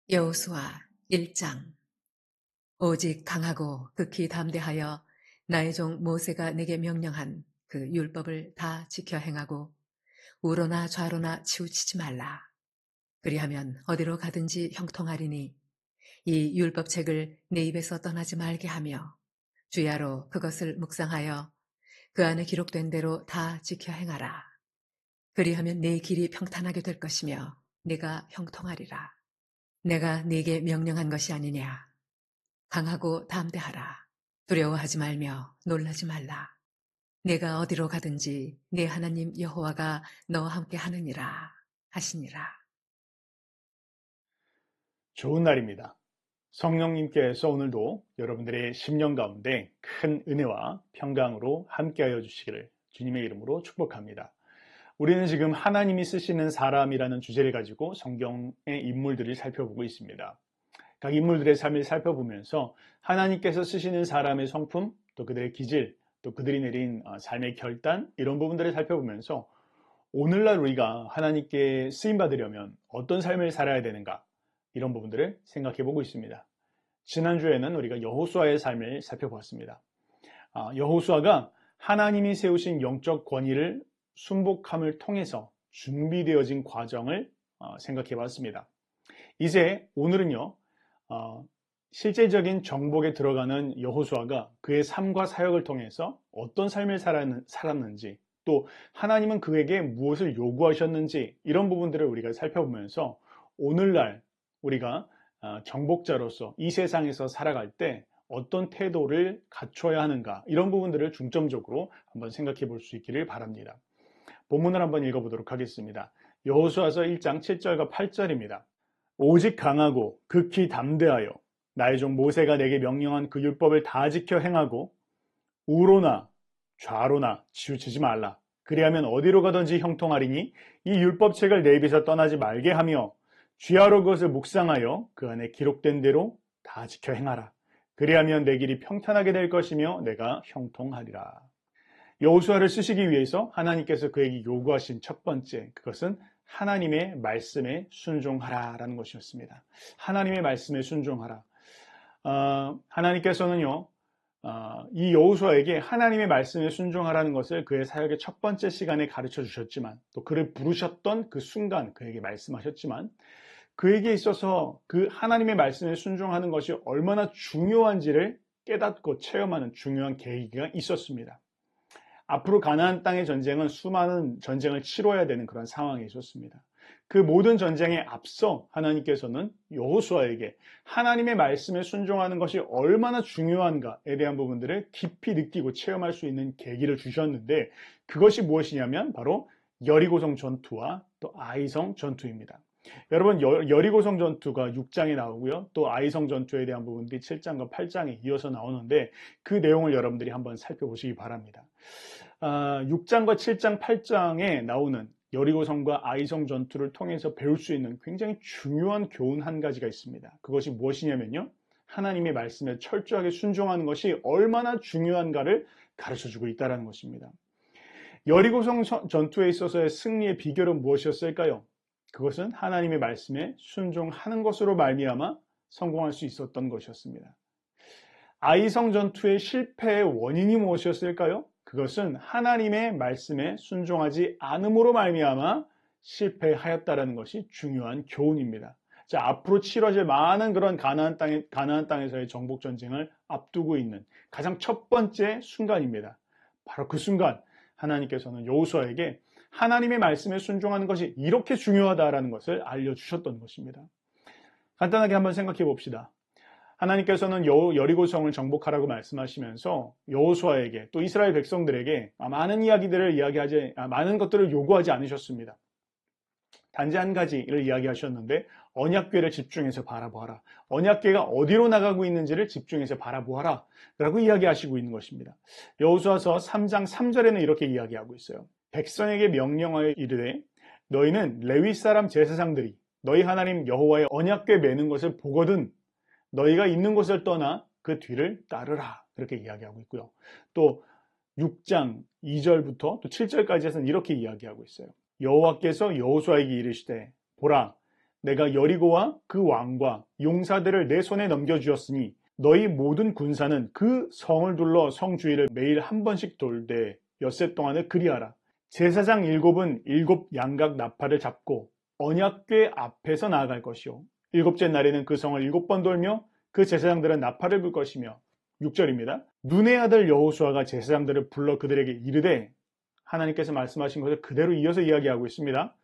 여호수아 1장. 오직 강하고 극히 담대하여 나의 종 모세가 내게 명령한 그 율법을 다 지켜 행하고 우로나 좌로나 치우치지 말라. 그리하면 어디로 가든지 형통하리니 이 율법책을 내 입에서 떠나지 말게 하며 주야로 그것을 묵상하여 그 안에 기록된 대로 다 지켜 행하라. 그리하면 내 길이 평탄하게 될 것이며 내가 형통하리라. 내가 네게 명령한 것이 아니냐. 강하고 담대하라. 두려워하지 말며 놀라지 말라. 내가 어디로 가든지 네 하나님 여호와가 너와 함께 하느니라 하시니라. 좋은 날입니다. 성령님께서 오늘도 여러분들의 심령 가운데 큰 은혜와 평강으로 함께하여 주시기를 주님의 이름으로 축복합니다. 우리는 지금 하나님이 쓰시는 사람이라는 주제를 가지고 성경의 인물들을 살펴보고 있습니다. 각 인물들의 삶을 살펴보면서 하나님께서 쓰시는 사람의 성품, 또 그들의 기질, 또 그들이 내린 삶의 결단, 이런 부분들을 살펴보면서 오늘날 우리가 하나님께 쓰임받으려면 어떤 삶을 살아야 되는가, 이런 부분들을 생각해 보고 있습니다. 지난주에는 우리가 여호수아의 삶을 살펴보았습니다. 여호수아가 하나님이 세우신 영적 권위를 순복함을 통해서 준비되어진 과정을 생각해 봤습니다. 이제 오늘은요, 실제적인 정복에 들어가는 여호수아가 그의 삶과 사역을 통해서 어떤 삶을 살았는지, 또 하나님은 그에게 무엇을 요구하셨는지, 이런 부분들을 우리가 살펴보면서 오늘날 우리가 정복자로서 이 세상에서 살아갈 때 어떤 태도를 갖춰야 하는가, 이런 부분들을 중점적으로 한번 생각해 볼 수 있기를 바랍니다. 본문을 한번 읽어보도록 하겠습니다. 여호수아서 1장 7절과 8절입니다. 오직 강하고 극히 담대하여 나의 종 모세가 내게 명령한 그 율법을 다 지켜 행하고 우로나 좌로나 치우치지 말라. 그리하면 어디로 가든지 형통하리니 이 율법책을 내 입에서 떠나지 말게 하며 주야로 그것을 묵상하여 그 안에 기록된 대로 다 지켜 행하라. 그리하면 내 길이 평탄하게 될 것이며 내가 형통하리라. 여호수아를 쓰시기 위해서 하나님께서 그에게 요구하신 첫 번째, 그것은 하나님의 말씀에 순종하라라는 것이었습니다. 하나님의 말씀에 순종하라. 하나님께서는요, 이 여호수아에게 하나님의 말씀에 순종하라는 것을 그의 사역의 첫 번째 시간에 가르쳐 주셨지만, 또 그를 부르셨던 그 순간 그에게 말씀하셨지만, 그에게 있어서 그 하나님의 말씀에 순종하는 것이 얼마나 중요한지를 깨닫고 체험하는 중요한 계기가 있었습니다. 앞으로 가나안 땅의 전쟁은 수많은 전쟁을 치러야 되는 그런 상황에 있었습니다. 그 모든 전쟁에 앞서 하나님께서는 여호수아에게 하나님의 말씀에 순종하는 것이 얼마나 중요한가에 대한 부분들을 깊이 느끼고 체험할 수 있는 계기를 주셨는데, 그것이 무엇이냐면 바로 여리고성 전투와 또 아이성 전투입니다. 여러분, 여리고성 전투가 6장에 나오고요, 또 아이성 전투에 대한 부분들이 7장과 8장에 이어서 나오는데 그 내용을 여러분들이 한번 살펴보시기 바랍니다. 6장과 7장, 8장에 나오는 여리고성과 아이성 전투를 통해서 배울 수 있는 굉장히 중요한 교훈 한 가지가 있습니다. 그것이 무엇이냐면요, 하나님의 말씀에 철저하게 순종하는 것이 얼마나 중요한가를 가르쳐주고 있다는 것입니다. 여리고성 전투에 있어서의 승리의 비결은 무엇이었을까요? 그것은 하나님의 말씀에 순종하는 것으로 말미암아 성공할 수 있었던 것이었습니다. 아이성 전투의 실패의 원인이 무엇이었을까요? 그것은 하나님의 말씀에 순종하지 않음으로 말미암아 실패하였다라는 것이 중요한 교훈입니다. 자, 앞으로 치러질 많은 그런 가나안 땅에서의 정복 전쟁을 앞두고 있는 가장 첫 번째 순간입니다. 바로 그 순간 하나님께서는 여호수아에게 하나님의 말씀에 순종하는 것이 이렇게 중요하다라는 것을 알려주셨던 것입니다. 간단하게 한번 생각해 봅시다. 하나님께서는 여리고성을 정복하라고 말씀하시면서 여호수아에게, 또 이스라엘 백성들에게 많은 것들을 요구하지 않으셨습니다. 단지 한 가지를 이야기하셨는데, 언약궤를 집중해서 바라보아라. 언약궤가 어디로 나가고 있는지를 집중해서 바라보아라 라고 이야기하시고 있는 것입니다. 여호수아서 3장 3절에는 이렇게 이야기하고 있어요. 백성에게 명령하여 이르되 너희는 레위 사람 제사장들이 너희 하나님 여호와의 언약궤 매는 것을 보거든 너희가 있는 곳을 떠나 그 뒤를 따르라, 그렇게 이야기하고 있고요. 또 6장 2절부터 또 7절까지에서는 이렇게 이야기하고 있어요. 여호와께서 여호수아에게 이르시되 보라, 내가 여리고와 그 왕과 용사들을 내 손에 넘겨주었으니 너희 모든 군사는 그 성을 둘러 성 주위를 매일 한 번씩 돌되 엿새 동안을 그리하라. 제사장 7은 7 양각 나팔을 잡고 언약궤 앞에서 나아갈 것이요 7째 날에는 그 성을 7번 돌며 그 제사장들은 나팔을 불 것이며 6절입니다. 눈의 아들 여호수아가 제사장들을 불러 그들에게 이르되 하나님께서 말씀하신 것을 그대로 이어서 이야기하고 있습니다.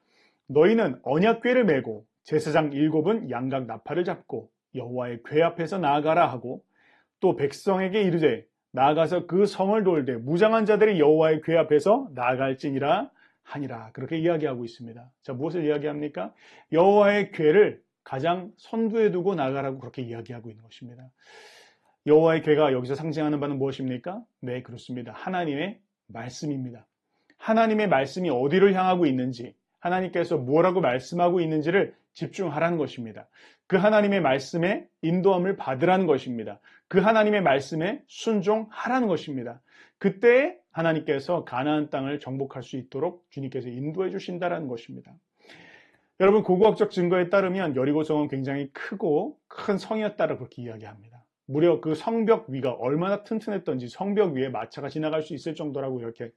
너희는 언약궤를 메고 제사장 7은 양각 나팔을 잡고 여호와의 궤 앞에서 나아가라 하고 또 백성에게 이르되 나아가서 그 성을 돌되 무장한 자들이 여호와의 궤 앞에서 나아갈지니라 하니라. 그렇게 이야기하고 있습니다. 자, 무엇을 이야기합니까? 여호와의 궤를 가장 선두에 두고 나아가라고 그렇게 이야기하고 있는 것입니다. 여호와의 궤가 여기서 상징하는 바는 무엇입니까? 네, 그렇습니다. 하나님의 말씀입니다. 하나님의 말씀이 어디를 향하고 있는지, 하나님께서 뭐라고 말씀하고 있는지를 집중하라는 것입니다. 그 하나님의 말씀에 인도함을 받으라는 것입니다. 그 하나님의 말씀에 순종하라는 것입니다. 그때 하나님께서 가나안 땅을 정복할 수 있도록 주님께서 인도해 주신다는 것입니다. 여러분, 고고학적 증거에 따르면 여리고성은 굉장히 크고 큰 성이었다고 그렇게 이야기합니다. 무려 그 성벽 위가 얼마나 튼튼했던지 성벽 위에 마차가 지나갈 수 있을 정도라고 이렇게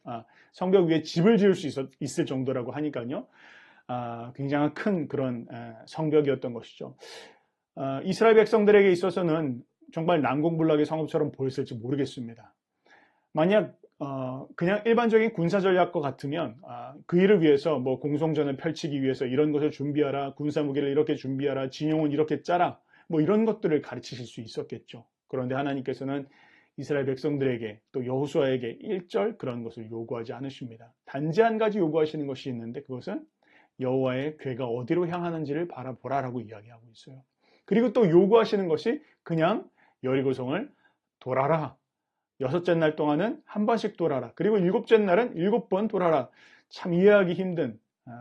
성벽 위에 집을 지을 수 있을 정도라고 하니까요. 굉장히 큰 그런 성벽이었던 것이죠. 이스라엘 백성들에게 있어서는 정말 난공불락의 성읍처럼 보였을지 모르겠습니다. 만약 그냥 일반적인 군사 전략과 같으면 그 일을 위해서 뭐 공성전을 펼치기 위해서 이런 것을 준비하라, 군사 무기를 이렇게 준비하라, 진용은 이렇게 짜라, 뭐 이런 것들을 가르치실 수 있었겠죠. 그런데 하나님께서는 이스라엘 백성들에게 또 여호수아에게 일절 그런 것을 요구하지 않으십니다. 단지 한 가지 요구하시는 것이 있는데 그것은 여호와의 궤가 어디로 향하는지를 바라보라라고 이야기하고 있어요. 그리고 또 요구하시는 것이 그냥 여리고성을 돌아라. 6째 날 동안은 한 번씩 돌아라. 그리고 7째 날은 7번 돌아라. 참 이해하기 힘든,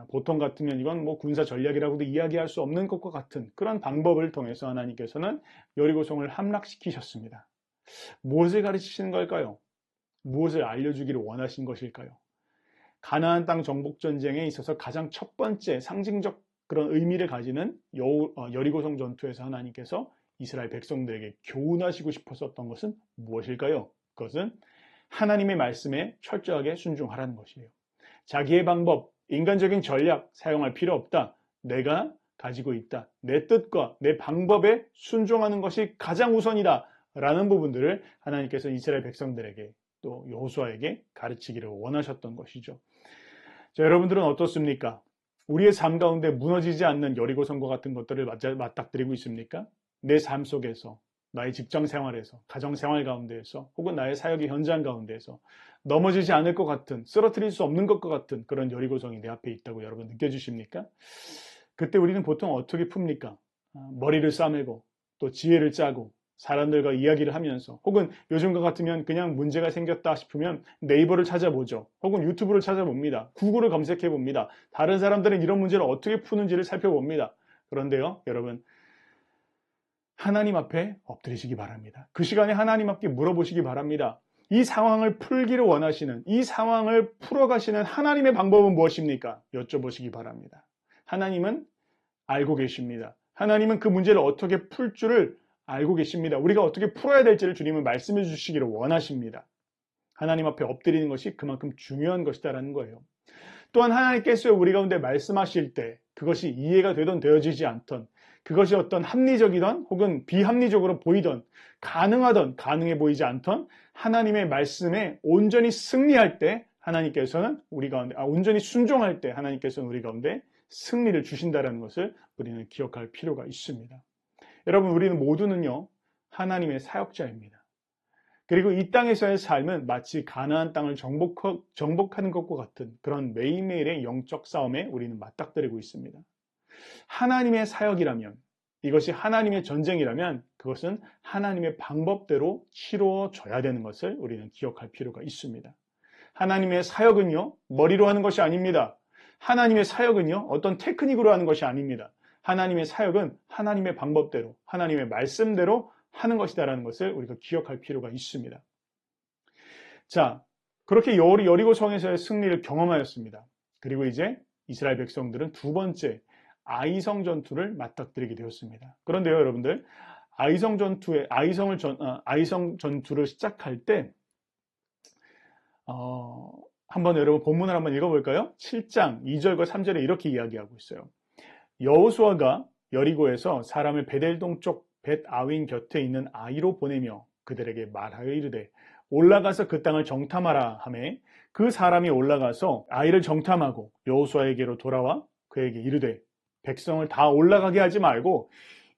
보통 같으면 이건 뭐 군사 전략이라고도 이야기할 수 없는 것과 같은 그런 방법을 통해서 하나님께서는 여리고성을 함락시키셨습니다. 무엇을 가르치시는 걸까요? 무엇을 알려주기를 원하신 것일까요? 가나안 땅 정복 전쟁에 있어서 가장 첫 번째 상징적 그런 의미를 가지는 여리고성 전투에서 하나님께서 이스라엘 백성들에게 교훈하시고 싶었던 것은 무엇일까요? 그것은 하나님의 말씀에 철저하게 순종하라는 것이에요. 자기의 방법, 인간적인 전략 사용할 필요 없다. 내가 가지고 있다. 내 뜻과 내 방법에 순종하는 것이 가장 우선이다. 라는 부분들을 하나님께서 이스라엘 백성들에게 또 여호수아에게 가르치기를 원하셨던 것이죠. 자, 여러분들은 어떻습니까? 우리의 삶 가운데 무너지지 않는 여리고성과 같은 것들을 맞닥뜨리고 있습니까? 내 삶 속에서, 나의 직장 생활에서, 가정 생활 가운데에서, 혹은 나의 사역의 현장 가운데에서 넘어지지 않을 것 같은, 쓰러뜨릴 수 없는 것과 같은 그런 여리고성이 내 앞에 있다고 여러분 느껴지십니까? 그때 우리는 보통 어떻게 풉니까? 머리를 싸매고 또 지혜를 짜고 사람들과 이야기를 하면서, 혹은 요즘과 같으면 그냥 문제가 생겼다 싶으면 네이버를 찾아보죠. 혹은 유튜브를 찾아봅니다. 구글을 검색해 봅니다. 다른 사람들은 이런 문제를 어떻게 푸는지를 살펴봅니다. 그런데요, 여러분, 하나님 앞에 엎드리시기 바랍니다. 그 시간에 하나님 앞에 물어보시기 바랍니다. 이 상황을 풀기를 원하시는, 이 상황을 풀어가시는 하나님의 방법은 무엇입니까? 여쭤보시기 바랍니다. 하나님은 알고 계십니다. 하나님은 그 문제를 어떻게 풀 줄을 알고 계십니다. 우리가 어떻게 풀어야 될지를 주님은 말씀해 주시기를 원하십니다. 하나님 앞에 엎드리는 것이 그만큼 중요한 것이다라는 거예요. 또한 하나님께서 우리 가운데 말씀하실 때 그것이 이해가 되던 되어지지 않던, 그것이 어떤 합리적이던 혹은 비합리적으로 보이던, 가능하던 가능해 보이지 않던 하나님의 말씀에 온전히 승리할 때 하나님께서는 우리 가운데, 온전히 순종할 때 하나님께서는 우리 가운데 승리를 주신다는 것을 우리는 기억할 필요가 있습니다. 여러분, 우리는 모두는요, 하나님의 사역자입니다. 그리고 이 땅에서의 삶은 마치 가나안 땅을 정복하는 것과 같은 그런 매일매일의 영적 싸움에 우리는 맞닥뜨리고 있습니다. 하나님의 사역이라면, 이것이 하나님의 전쟁이라면 그것은 하나님의 방법대로 치루어져야 되는 것을 우리는 기억할 필요가 있습니다. 하나님의 사역은요, 머리로 하는 것이 아닙니다. 하나님의 사역은요, 어떤 테크닉으로 하는 것이 아닙니다. 하나님의 사역은 하나님의 방법대로, 하나님의 말씀대로 하는 것이다라는 것을 우리가 기억할 필요가 있습니다. 자, 그렇게 여리고성에서의 승리를 경험하였습니다. 그리고 이제 이스라엘 백성들은 두 번째, 아이성 전투를 맞닥뜨리게 되었습니다. 그런데요, 여러분들, 아이성 전투를 시작할 때 한번 여러분 본문을 한번 읽어볼까요? 7장 2절과 3절에 이렇게 이야기하고 있어요. 여호수아가 여리고에서 사람을 베델 동쪽 벳 아윈 곁에 있는 아이로 보내며 그들에게 말하여 이르되 올라가서 그 땅을 정탐하라 하매 그 사람이 올라가서 아이를 정탐하고 여호수아에게로 돌아와 그에게 이르되 백성을 다 올라가게 하지 말고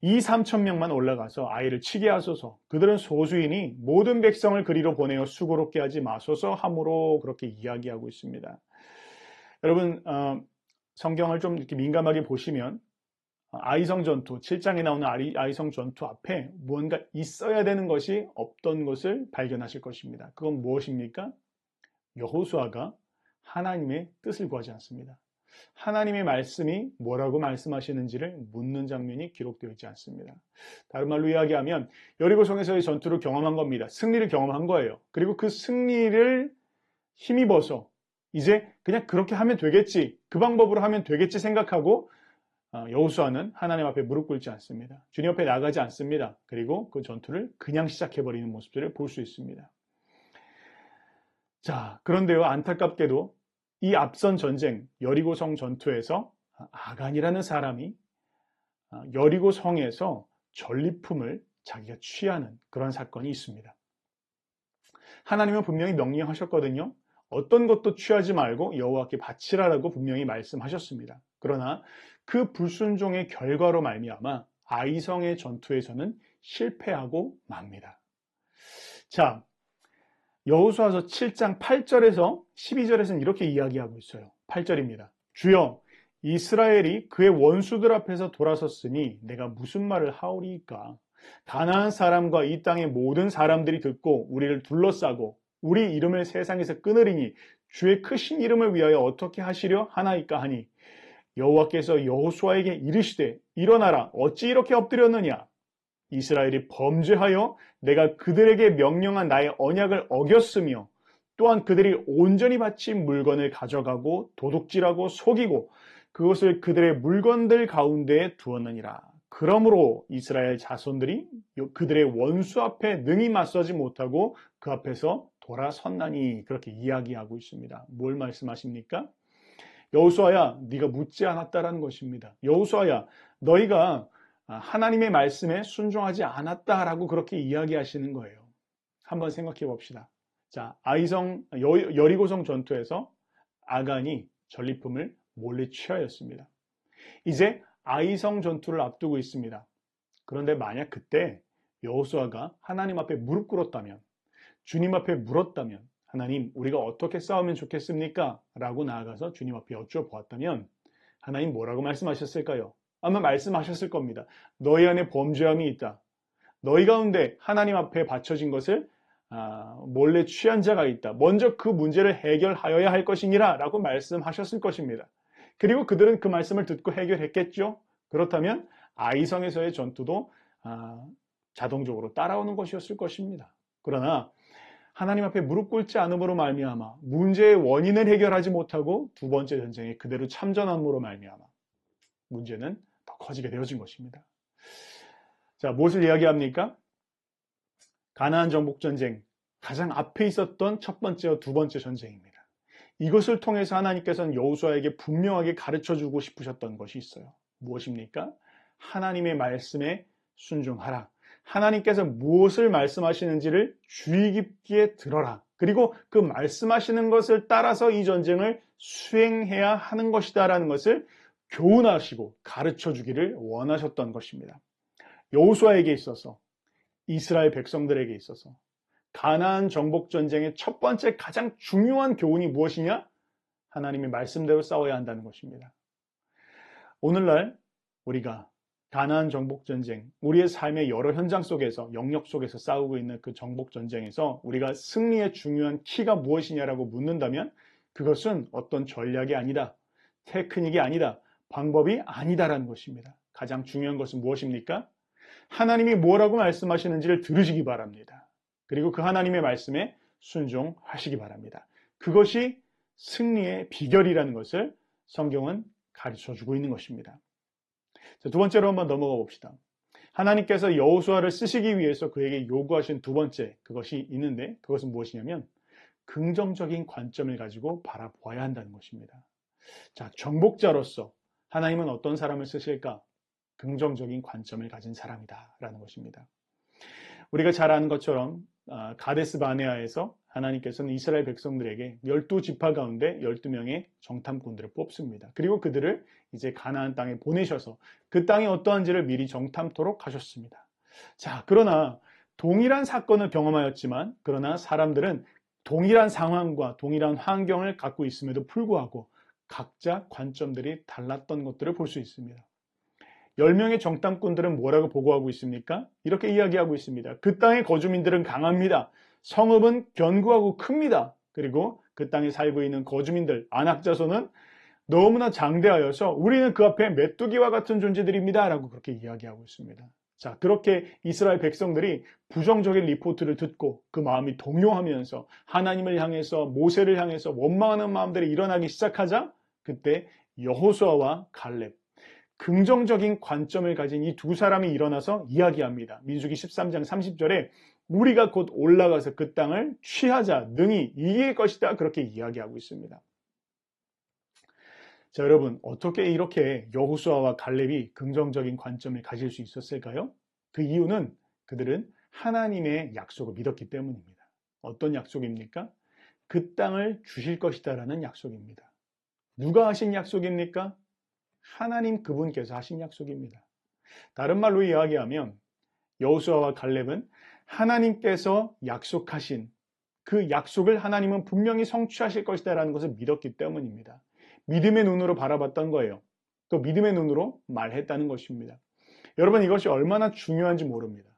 2~3천 명만 올라가서 아이를 치게 하소서. 그들은 소수이니 모든 백성을 그리로 보내어 수고롭게 하지 마소서 하므로 그렇게 이야기하고 있습니다. 여러분 성경을 좀 이렇게 민감하게 보시면 아이성 전투, 7장에 나오는 아이성 전투 앞에 무언가 있어야 되는 것이 없던 것을 발견하실 것입니다. 그건 무엇입니까? 여호수아가 하나님의 뜻을 구하지 않습니다. 하나님의 말씀이 뭐라고 말씀하시는지를 묻는 장면이 기록되어 있지 않습니다. 다른 말로 이야기하면 여리고성에서의 전투를 경험한 겁니다. 승리를 경험한 거예요. 그리고 그 승리를 힘입어서 이제 그냥 그렇게 하면 되겠지, 그 방법으로 하면 되겠지 생각하고 여호수아는 하나님 앞에 무릎 꿇지 않습니다. 주님 앞에 나가지 않습니다. 그리고 그 전투를 그냥 시작해버리는 모습들을 볼 수 있습니다. 자, 그런데요, 안타깝게도 이 앞선 전쟁, 여리고성 전투에서 아간이라는 사람이 여리고성에서 전리품을 자기가 취하는 그런 사건이 있습니다. 하나님은 분명히 명령하셨거든요. 어떤 것도 취하지 말고 여호와께 바치라라고 분명히 말씀하셨습니다. 그러나 그 불순종의 결과로 말미암아 아이성의 전투에서는 실패하고 맙니다. 자, 여호수아서 7장 8절에서 12절에서는 이렇게 이야기하고 있어요. 8절입니다. 주여, 이스라엘이 그의 원수들 앞에서 돌아섰으니 내가 무슨 말을 하오리이까? 가나안 사람과 이 땅의 모든 사람들이 듣고 우리를 둘러싸고 우리 이름을 세상에서 끊으리니 주의 크신 이름을 위하여 어떻게 하시려 하나이까 하니 여호와께서 여호수아에게 이르시되 일어나라 어찌 이렇게 엎드렸느냐? 이스라엘이 범죄하여 내가 그들에게 명령한 나의 언약을 어겼으며 또한 그들이 온전히 바친 물건을 가져가고 도둑질하고 속이고 그것을 그들의 물건들 가운데에 두었느니라. 그러므로 이스라엘 자손들이 그들의 원수 앞에 능히 맞서지 못하고 그 앞에서 돌아섰나니 그렇게 이야기하고 있습니다. 뭘 말씀하십니까? 여호수아야, 네가 묻지 않았다라는 것입니다. 여호수아야, 너희가 하나님의 말씀에 순종하지 않았다라고 그렇게 이야기하시는 거예요. 한번 생각해 봅시다. 자, 여리고성 전투에서 아간이 전리품을 몰래 취하였습니다. 이제 아이성 전투를 앞두고 있습니다. 그런데 만약 그때 여호수아가 하나님 앞에 무릎 꿇었다면, 주님 앞에 물었다면, 하나님, 우리가 어떻게 싸우면 좋겠습니까? 라고 나아가서 주님 앞에 여쭈어보았다면 하나님 뭐라고 말씀하셨을까요? 아마 말씀하셨을 겁니다. 너희 안에 범죄함이 있다. 너희 가운데 하나님 앞에 바쳐진 것을 몰래 취한 자가 있다. 먼저 그 문제를 해결하여야 할 것이니라 라고 말씀하셨을 것입니다. 그리고 그들은 그 말씀을 듣고 해결했겠죠. 그렇다면 아이성에서의 전투도 자동적으로 따라오는 것이었을 것입니다. 그러나 하나님 앞에 무릎 꿇지 않음으로 말미암아 문제의 원인을 해결하지 못하고 두 번째 전쟁에 그대로 참전함으로 말미암아 문제는 더 커지게 되어진 것입니다. 자, 무엇을 이야기합니까? 가나안 정복 전쟁, 가장 앞에 있었던 첫 번째와 두 번째 전쟁입니다. 이것을 통해서 하나님께서는 여호수아에게 분명하게 가르쳐주고 싶으셨던 것이 있어요. 무엇입니까? 하나님의 말씀에 순종하라. 하나님께서 무엇을 말씀하시는지를 주의 깊게 들어라. 그리고 그 말씀하시는 것을 따라서 이 전쟁을 수행해야 하는 것이다라는 것을 교훈하시고 가르쳐주기를 원하셨던 것입니다. 여호수아에게 있어서, 이스라엘 백성들에게 있어서 가나안 정복 전쟁의 첫 번째 가장 중요한 교훈이 무엇이냐? 하나님의 말씀대로 싸워야 한다는 것입니다. 오늘날 우리가 가나안 정복 전쟁, 우리의 삶의 여러 현장 속에서, 영역 속에서 싸우고 있는 그 정복 전쟁에서 우리가 승리의 중요한 키가 무엇이냐라고 묻는다면 그것은 어떤 전략이 아니다, 테크닉이 아니다, 방법이 아니다라는 것입니다. 가장 중요한 것은 무엇입니까? 하나님이 뭐라고 말씀하시는지를 들으시기 바랍니다. 그리고 그 하나님의 말씀에 순종하시기 바랍니다. 그것이 승리의 비결이라는 것을 성경은 가르쳐주고 있는 것입니다. 자, 두 번째로 한번 넘어가 봅시다. 하나님께서 여호수아를 쓰시기 위해서 그에게 요구하신 두 번째 그것이 있는데 그것은 무엇이냐면 긍정적인 관점을 가지고 바라보아야 한다는 것입니다. 자, 정복자로서 하나님은 어떤 사람을 쓰실까? 긍정적인 관점을 가진 사람이다 라는 것입니다. 우리가 잘 아는 것처럼 가데스 바네아에서 하나님께서는 이스라엘 백성들에게 12지파 가운데 12명의 정탐꾼들을 뽑습니다. 그리고 그들을 이제 가나안 땅에 보내셔서 그 땅이 어떠한지를 미리 정탐토록 하셨습니다. 자, 그러나 동일한 사건을 경험하였지만 그러나 사람들은 동일한 상황과 동일한 환경을 갖고 있음에도 불구하고 각자 관점들이 달랐던 것들을 볼 수 있습니다. 10명의 정탐꾼들은 뭐라고 보고하고 있습니까? 이렇게 이야기하고 있습니다. 그 땅의 거주민들은 강합니다. 성읍은 견고하고 큽니다. 그리고 그 땅에 살고 있는 거주민들, 안악자손은 너무나 장대하여서 우리는 그 앞에 메뚜기와 같은 존재들입니다. 라고 그렇게 이야기하고 있습니다. 자, 그렇게 이스라엘 백성들이 부정적인 리포트를 듣고 그 마음이 동요하면서 하나님을 향해서 모세를 향해서 원망하는 마음들이 일어나기 시작하자 그때 여호수아와 갈렙 긍정적인 관점을 가진 이 두 사람이 일어나서 이야기합니다. 민수기 13장 30절에 우리가 곧 올라가서 그 땅을 취하자 능히 이길 것이다 그렇게 이야기하고 있습니다. 자, 여러분 어떻게 이렇게 여호수아와 갈렙이 긍정적인 관점을 가질 수 있었을까요? 그 이유는 그들은 하나님의 약속을 믿었기 때문입니다. 어떤 약속입니까? 그 땅을 주실 것이다 라는 약속입니다. 누가 하신 약속입니까? 하나님 그분께서 하신 약속입니다. 다른 말로 이야기하면 여호수아와 갈렙은 하나님께서 약속하신 그 약속을 하나님은 분명히 성취하실 것이다 라는 것을 믿었기 때문입니다. 믿음의 눈으로 바라봤던 거예요. 또 믿음의 눈으로 말했다는 것입니다. 여러분 이것이 얼마나 중요한지 모릅니다.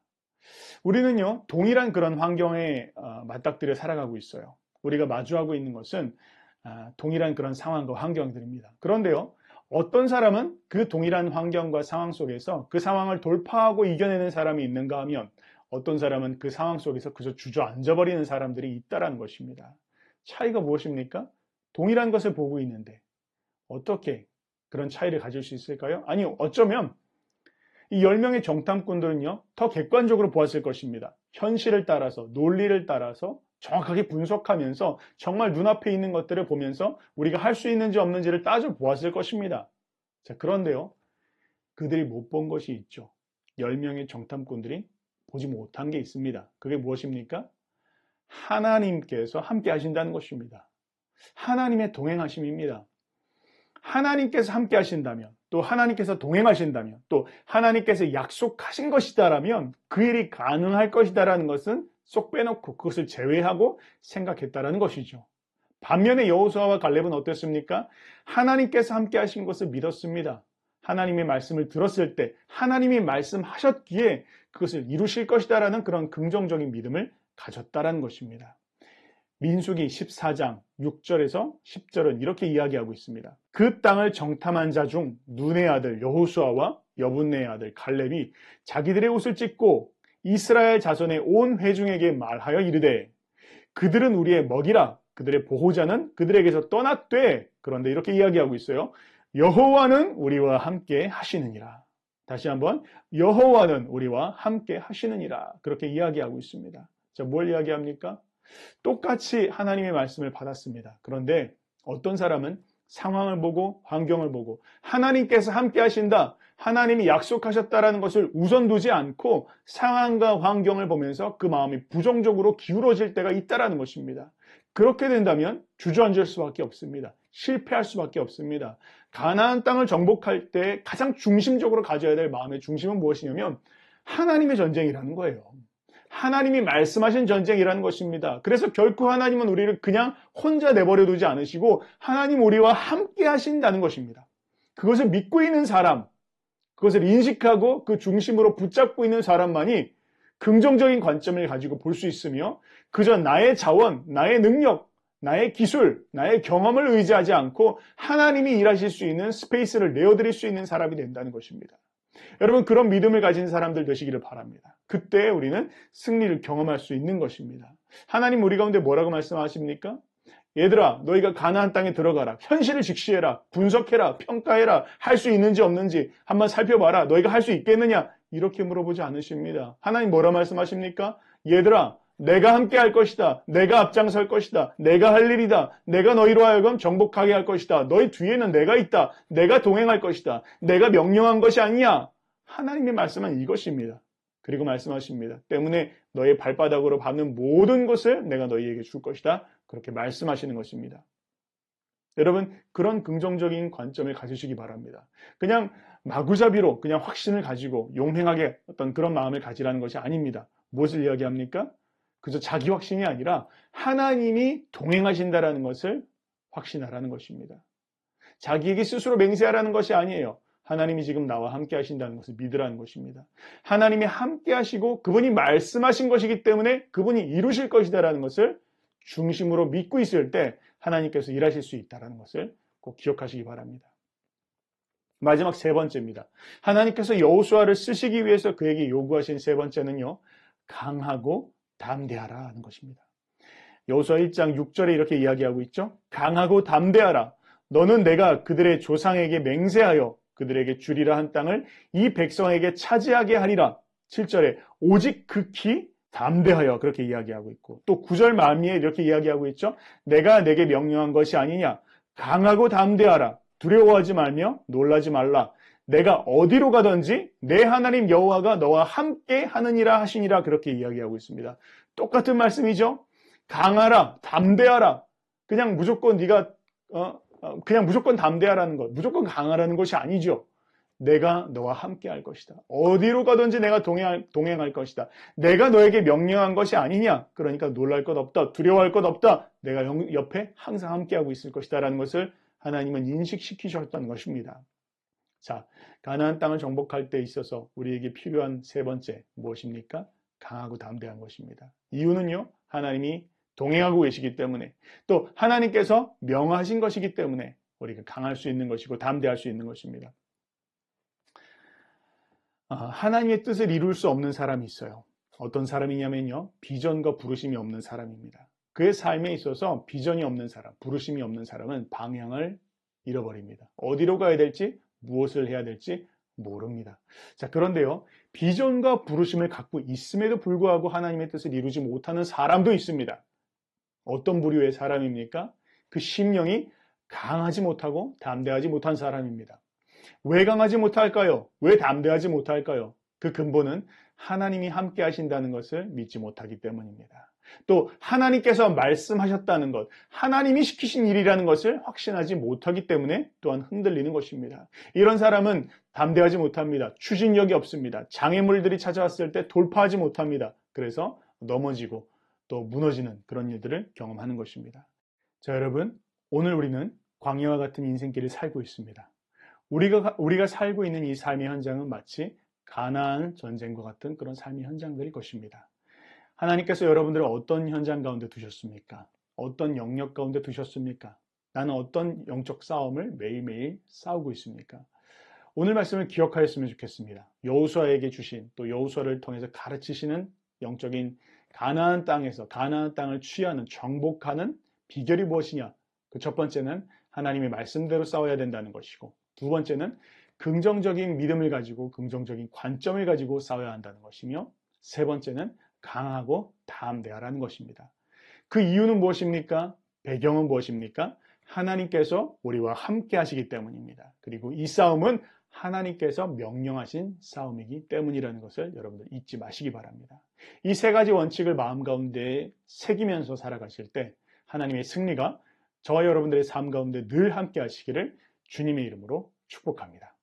우리는요 동일한 그런 환경에 맞닥뜨려 살아가고 있어요. 우리가 마주하고 있는 것은 동일한 그런 상황과 환경들입니다. 그런데요 어떤 사람은 그 동일한 환경과 상황 속에서 그 상황을 돌파하고 이겨내는 사람이 있는가 하면 어떤 사람은 그 상황 속에서 그저 주저앉아버리는 사람들이 있다는 것입니다. 차이가 무엇입니까? 동일한 것을 보고 있는데 어떻게 그런 차이를 가질 수 있을까요? 아니 어쩌면 이 10명의 정탐꾼들은요 더 객관적으로 보았을 것입니다. 현실을 따라서 논리를 따라서 정확하게 분석하면서 정말 눈앞에 있는 것들을 보면서 우리가 할 수 있는지 없는지를 따져 보았을 것입니다. 자, 그런데요 그들이 못 본 것이 있죠. 10명의 정탐꾼들이 보지 못한 게 있습니다. 그게 무엇입니까? 하나님께서 함께 하신다는 것입니다. 하나님의 동행하심입니다. 하나님께서 함께 하신다면 또 하나님께서 동행하신다면 또 하나님께서 약속하신 것이다라면 그 일이 가능할 것이다라는 것은 쏙 빼놓고 그것을 제외하고 생각했다라는 것이죠. 반면에 여호수아와 갈렙은 어땠습니까? 하나님께서 함께 하신 것을 믿었습니다. 하나님의 말씀을 들었을 때 하나님이 말씀하셨기에 그것을 이루실 것이다라는 그런 긍정적인 믿음을 가졌다라는 것입니다. 민수기 14장 6절에서 10절은 이렇게 이야기하고 있습니다. 그 땅을 정탐한 자 중 눈의 아들 여호수아와 여분네의 아들 갈렙이 자기들의 옷을 찢고 이스라엘 자손의 온 회중에게 말하여 이르되 그들은 우리의 먹이라 그들의 보호자는 그들에게서 떠났되 그런데 이렇게 이야기하고 있어요. 여호와는 우리와 함께 하시느니라. 다시 한번 여호와는 우리와 함께 하시느니라 그렇게 이야기하고 있습니다. 자, 뭘 이야기합니까? 똑같이 하나님의 말씀을 받았습니다. 그런데 어떤 사람은 상황을 보고 환경을 보고 하나님께서 함께 하신다, 하나님이 약속하셨다라는 것을 우선 두지 않고 상황과 환경을 보면서 그 마음이 부정적으로 기울어질 때가 있다라는 것입니다. 그렇게 된다면 주저앉을 수밖에 없습니다. 실패할 수밖에 없습니다. 가나안 땅을 정복할 때 가장 중심적으로 가져야 될 마음의 중심은 무엇이냐면 하나님의 전쟁이라는 거예요. 하나님이 말씀하신 전쟁이라는 것입니다. 그래서 결코 하나님은 우리를 그냥 혼자 내버려 두지 않으시고 하나님 우리와 함께 하신다는 것입니다. 그것을 믿고 있는 사람, 그것을 인식하고 그 중심으로 붙잡고 있는 사람만이 긍정적인 관점을 가지고 볼 수 있으며 그저 나의 자원, 나의 능력, 나의 기술, 나의 경험을 의지하지 않고 하나님이 일하실 수 있는 스페이스를 내어드릴 수 있는 사람이 된다는 것입니다. 여러분 그런 믿음을 가진 사람들 되시기를 바랍니다. 그때 우리는 승리를 경험할 수 있는 것입니다. 하나님 우리 가운데 뭐라고 말씀하십니까? 얘들아, 너희가 가나안 땅에 들어가라. 현실을 직시해라. 분석해라. 평가해라. 할 수 있는지 없는지 한번 살펴봐라. 너희가 할 수 있겠느냐? 이렇게 물어보지 않으십니다. 하나님 뭐라 말씀하십니까? 얘들아, 내가 함께 할 것이다. 내가 앞장설 것이다. 내가 할 일이다. 내가 너희로 하여금 정복하게 할 것이다. 너희 뒤에는 내가 있다. 내가 동행할 것이다. 내가 명령한 것이 아니냐? 하나님의 말씀은 이것입니다. 그리고 말씀하십니다. 때문에 너의 발바닥으로 밟는 모든 것을 내가 너희에게 줄 것이다. 그렇게 말씀하시는 것입니다. 여러분, 그런 긍정적인 관점을 가지시기 바랍니다. 그냥 마구잡이로 그냥 확신을 가지고 용맹하게 어떤 그런 마음을 가지라는 것이 아닙니다. 무엇을 이야기합니까? 그저 자기 확신이 아니라 하나님이 동행하신다라는 것을 확신하라는 것입니다. 자기에게 스스로 맹세하라는 것이 아니에요. 하나님이 지금 나와 함께 하신다는 것을 믿으라는 것입니다. 하나님이 함께 하시고 그분이 말씀하신 것이기 때문에 그분이 이루실 것이다라는 것을 중심으로 믿고 있을 때 하나님께서 일하실 수 있다는 것을 꼭 기억하시기 바랍니다. 마지막 세 번째입니다. 하나님께서 여호수아를 쓰시기 위해서 그에게 요구하신 세 번째는요, 강하고 담대하라 하는 것입니다. 여호수아 1장 6절에 이렇게 이야기하고 있죠. 강하고 담대하라. 너는 내가 그들의 조상에게 맹세하여 그들에게 주리라 한 땅을 이 백성에게 차지하게 하리라. 7절에 오직 극히 담대하여 그렇게 이야기하고 있고, 또 9절 말미에 이렇게 이야기하고 있죠. 내가 내게 명령한 것이 아니냐. 강하고 담대하라. 두려워하지 말며 놀라지 말라. 내가 어디로 가든지 내 하나님 여호와가 너와 함께 하느니라 하시니라. 그렇게 이야기하고 있습니다. 똑같은 말씀이죠. 강하라, 담대하라. 그냥 무조건 네가 그냥 무조건 담대하라는 것, 무조건 강하라는 것이 아니죠. 내가 너와 함께 할 것이다. 어디로 가든지 내가 동행할 것이다. 내가 너에게 명령한 것이 아니냐. 그러니까 놀랄 것 없다. 두려워할 것 없다. 내가 옆에 항상 함께하고 있을 것이다 라는 것을 하나님은 인식시키셨던 것입니다. 자, 가나안 땅을 정복할 때 있어서 우리에게 필요한 세 번째 무엇입니까? 강하고 담대한 것입니다. 이유는요, 하나님이 동행하고 계시기 때문에, 또 하나님께서 명하신 것이기 때문에 우리가 강할 수 있는 것이고 담대할 수 있는 것입니다. 하나님의 뜻을 이룰 수 없는 사람이 있어요. 어떤 사람이냐면요, 비전과 부르심이 없는 사람입니다. 그의 삶에 있어서 비전이 없는 사람, 부르심이 없는 사람은 방향을 잃어버립니다. 어디로 가야 될지, 무엇을 해야 될지 모릅니다. 자, 그런데요, 비전과 부르심을 갖고 있음에도 불구하고 하나님의 뜻을 이루지 못하는 사람도 있습니다. 어떤 부류의 사람입니까? 그 심령이 강하지 못하고 담대하지 못한 사람입니다. 왜 강하지 못할까요? 왜 담대하지 못할까요? 그 근본은 하나님이 함께 하신다는 것을 믿지 못하기 때문입니다. 또 하나님께서 말씀하셨다는 것, 하나님이 시키신 일이라는 것을 확신하지 못하기 때문에 또한 흔들리는 것입니다. 이런 사람은 담대하지 못합니다. 추진력이 없습니다. 장애물들이 찾아왔을 때 돌파하지 못합니다. 그래서 넘어지고 또 무너지는 그런 일들을 경험하는 것입니다. 자, 여러분, 오늘 우리는 광야와 같은 인생길을 살고 있습니다. 우리가 살고 있는 이 삶의 현장은 마치 가나안 전쟁과 같은 그런 삶의 현장들일 것입니다. 하나님께서 여러분들을 어떤 현장 가운데 두셨습니까? 어떤 영역 가운데 두셨습니까? 나는 어떤 영적 싸움을 매일매일 싸우고 있습니까? 오늘 말씀을 기억하였으면 좋겠습니다. 여호수아에게 주신, 또 여호수아를 통해서 가르치시는 영적인 가나안 땅에서 가나안 땅을 취하는, 정복하는 비결이 무엇이냐? 그 첫 번째는 하나님의 말씀대로 싸워야 된다는 것이고, 두 번째는 긍정적인 믿음을 가지고 긍정적인 관점을 가지고 싸워야 한다는 것이며, 세 번째는 강하고 담대하라는 것입니다. 그 이유는 무엇입니까? 배경은 무엇입니까? 하나님께서 우리와 함께 하시기 때문입니다. 그리고 이 싸움은 하나님께서 명령하신 싸움이기 때문이라는 것을 여러분들 잊지 마시기 바랍니다. 이 세 가지 원칙을 마음 가운데 새기면서 살아가실 때 하나님의 승리가 저와 여러분들의 삶 가운데 늘 함께 하시기를 주님의 이름으로 축복합니다.